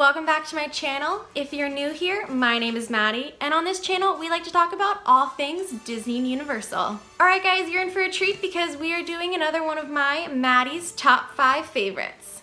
welcome back to my channel. If you're new here, my name is Maddie, and on this channel we like to talk about all things Disney and Universal. Alright guys, you're in for a treat because we are doing another one of my Maddy's top 5 favorites.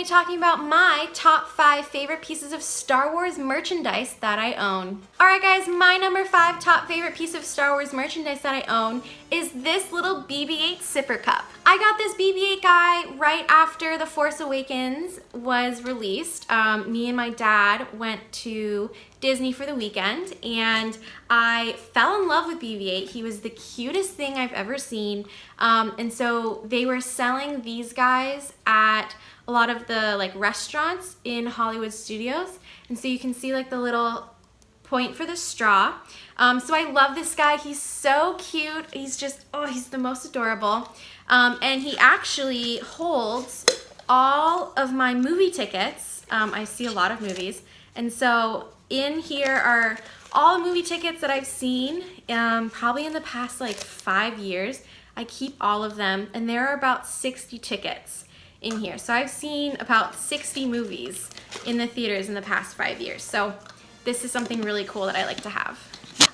Talking about my top 5 favorite pieces of Star Wars merchandise that I own. Alright guys, my number 5 top favorite piece of Star Wars merchandise that I own is this little BB-8 sipper cup. I got this BB-8 guy right after The Force Awakens was released. Me and my dad went to Disney for the weekend and I fell in love with BB-8. He was the cutest thing I've ever seen. And so they were selling these guys at a lot of the restaurants in Hollywood studios, and so you can see the little point for the straw. So I love this guy. He's so cute. He's just, oh, he's the most adorable. And he actually holds all of my movie tickets. I see a lot of movies, and so in here are all the movie tickets that I've seen probably in the past 5 years. I keep all of them, and there are about 60 tickets in here. So I've seen about 60 movies in the theaters in the past 5 years. So this is something really cool that I like to have.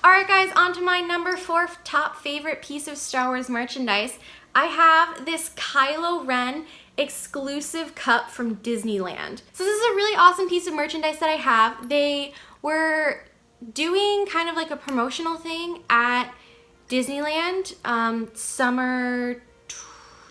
Alright guys, on to my number 4 top favorite piece of Star Wars merchandise. I have this Kylo Ren exclusive cup from Disneyland. So this is a really awesome piece of merchandise that I have. They were doing kind of a promotional thing at Disneyland summer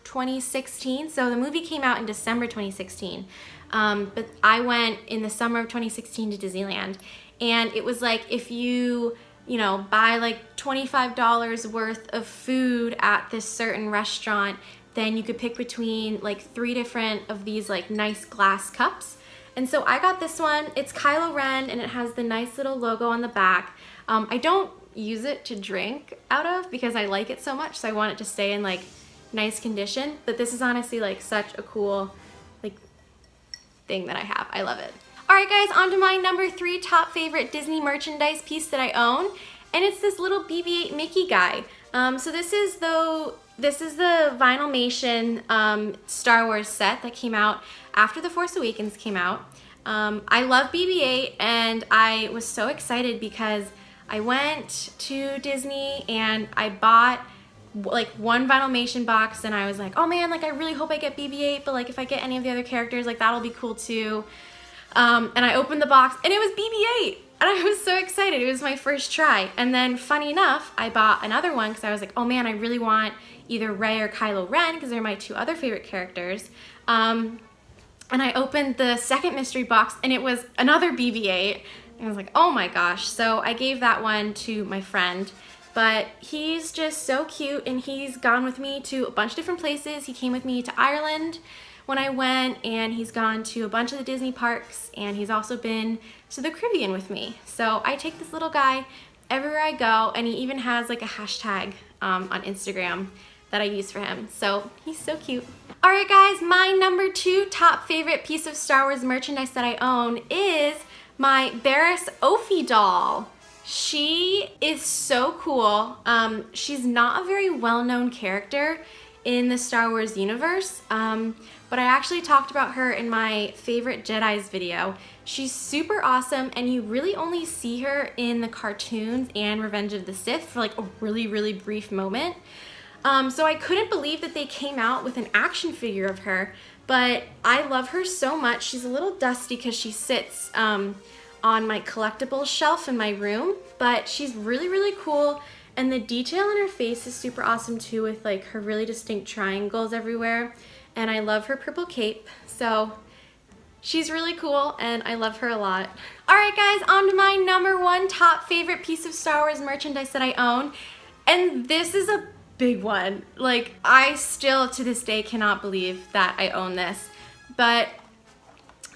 2016. So the movie came out in December 2016, but I went in the summer of 2016 to Disneyland, and it was if you buy $25 worth of food at this certain restaurant, then you could pick between 3 different of these nice glass cups. And so I got this one. It's Kylo Ren and it has the nice little logo on the back. I don't use it to drink out of because I like it so much, so I want it to stay in nice condition, but this is honestly such a cool thing that I have. I love it. Alright guys, on to my number 3 top favorite Disney merchandise piece that I own, and it's this little BB-8 Mickey guy. So this is the Vinylmation Star Wars set that came out after The Force Awakens came out. I love BB-8 and I was so excited because I went to Disney and I bought one Vinylmation box, and I was like, oh man, I really hope I get BB-8, but if I get any of the other characters, that'll be cool too. And I opened the box and it was BB-8 and I was so excited. It was my first try. And then funny enough, I bought another one because I was like, oh man, I really want either Rey or Kylo Ren because they're my 2 other favorite characters. And I opened the second mystery box and it was another BB-8. And I was like, oh my gosh. So I gave that one to my friend. But he's just so cute, and he's gone with me to a bunch of different places. He came with me to Ireland when I went, and he's gone to a bunch of the Disney parks, and he's also been to the Caribbean with me. So I take this little guy everywhere I go, and he even has a hashtag on Instagram that I use for him. So he's so cute. Alright guys, my number 2 top favorite piece of Star Wars merchandise that I own is my Barriss Offee doll. She is so cool. She's not a very well-known character in the Star Wars universe, but I actually talked about her in my favorite Jedi's video. She's super awesome, and you really only see her in the cartoons and Revenge of the Sith for a really, really brief moment. So I couldn't believe that they came out with an action figure of her, but I love her so much. She's a little dusty because she sits on my collectibles shelf in my room, but she's really, really cool, and the detail in her face is super awesome too, with her really distinct triangles everywhere, and I love her purple cape. So she's really cool and I love her a lot. Alright guys, on to my number 1 top favorite piece of Star Wars merchandise that I own, and this is a big one. I still to this day cannot believe that I own this, but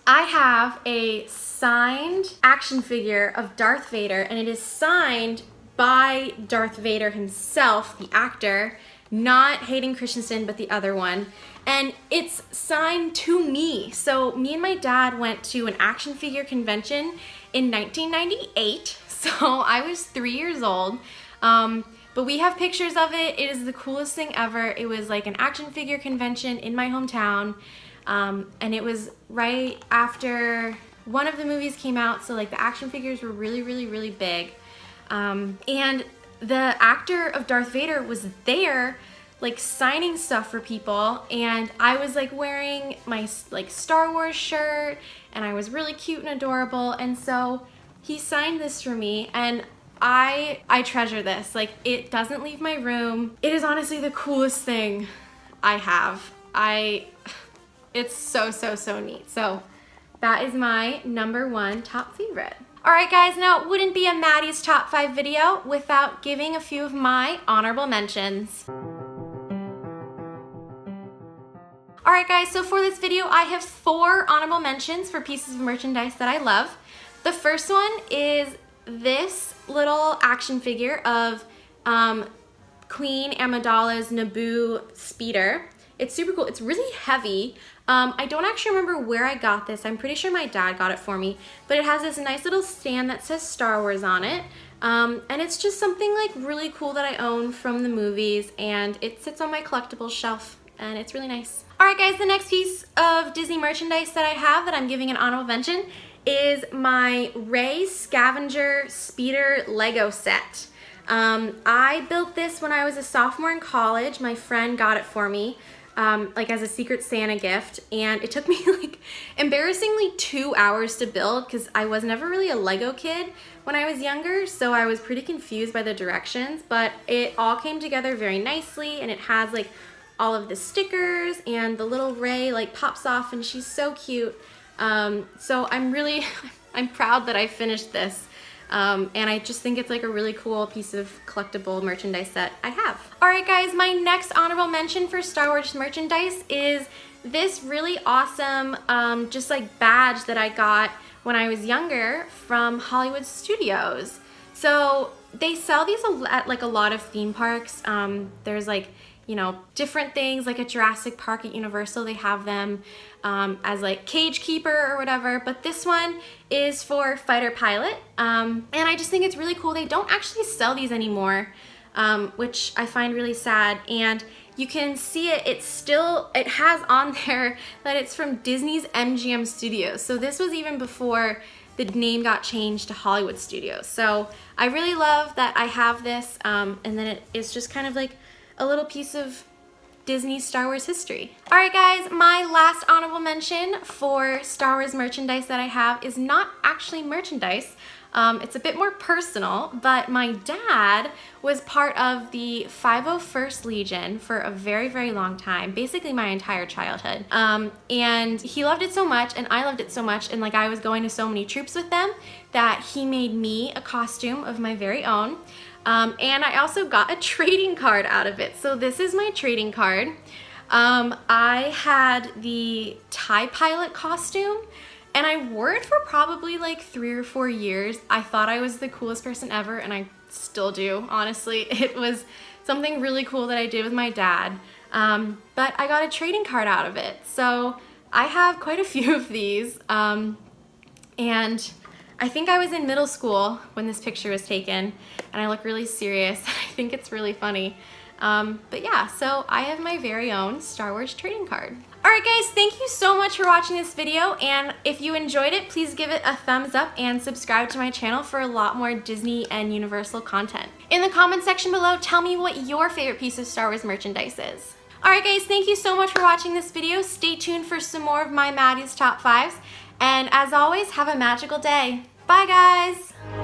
I have a signed action figure of Darth Vader, and it is signed by Darth Vader himself, the actor, not Hayden Christensen, but the other one. And it's signed to me. So me and my dad went to an action figure convention in 1998. So I was 3 years old. But we have pictures of it. It is the coolest thing ever. It was like an action figure convention in my hometown. And it was right after one of the movies came out, so like the action figures were really, really, really big. And the actor of Darth Vader was there, like signing stuff for people, and I was like wearing my like Star Wars shirt, and I was really cute and adorable, and so he signed this for me, and I treasure this. Like, it doesn't leave my room. It is honestly the coolest thing I have. It's so, so, so neat. So that is my #1 top favorite. All right, guys, now it wouldn't be a Maddy's top 5 video without giving a few of my honorable mentions. All right, guys, so for this video, I have 4 honorable mentions for pieces of merchandise that I love. The first one is this little action figure of Queen Amidala's Naboo speeder. It's super cool. It's really heavy. I don't actually remember where I got this. I'm pretty sure my dad got it for me, but it has this nice little stand that says Star Wars on it. And it's just something like really cool that I own from the movies, and it sits on my collectibles shelf, and it's really nice. All right, guys, the next piece of Disney merchandise that I have that I'm giving an honorable mention is my Rey Scavenger Speeder Lego set. I built this when I was a sophomore in college. My friend got it for me. Like as a Secret Santa gift, and it took me like embarrassingly 2 hours to build because I was never really a Lego kid when I was younger, so I was pretty confused by the directions, but it all came together very nicely, and it has like all of the stickers, and the little Rey like pops off, and she's so cute. So I'm proud that I finished this. And I just think it's like a really cool piece of collectible merchandise that I have. All right, guys, my next honorable mention for Star Wars merchandise is this really awesome just like badge that I got when I was younger from Hollywood Studios. So they sell these at like a lot of theme parks. There's like, you know, different things like at Jurassic Park at Universal, they have them as like cage keeper or whatever, but this one is for fighter pilot, and I just think it's really cool. They don't actually sell these anymore, which I find really sad, and you can see it, it has on there that it's from Disney's MGM Studios, so this was even before the name got changed to Hollywood Studios. So I really love that I have this, and then it is just kind of like a little piece of Disney Star Wars history. All right, guys, my last honorable mention for Star Wars merchandise that I have is not actually merchandise. It's a bit more personal, but my dad was part of the 501st Legion for a very, very long time, basically my entire childhood. And he loved it so much, and I loved it so much, and like I was going to so many troops with them that he made me a costume of my very own. And I also got a trading card out of it. So this is my trading card. I had the TIE pilot costume, and I wore it for probably like 3 or 4 years. I thought I was the coolest person ever, and I still do, honestly. It was something really cool that I did with my dad. But I got a trading card out of it. So I have quite a few of these. And I think I was in middle school when this picture was taken, and I look really serious. I think it's really funny. But yeah, so I have my very own Star Wars trading card. Alright guys, thank you so much for watching this video, and if you enjoyed it, please give it a thumbs up and subscribe to my channel for a lot more Disney and Universal content. In the comment section below, tell me what your favorite piece of Star Wars merchandise is. Alright guys, thank you so much for watching this video. Stay tuned for some more of my Maddy's Top 5s, and as always, have a magical day. Bye guys!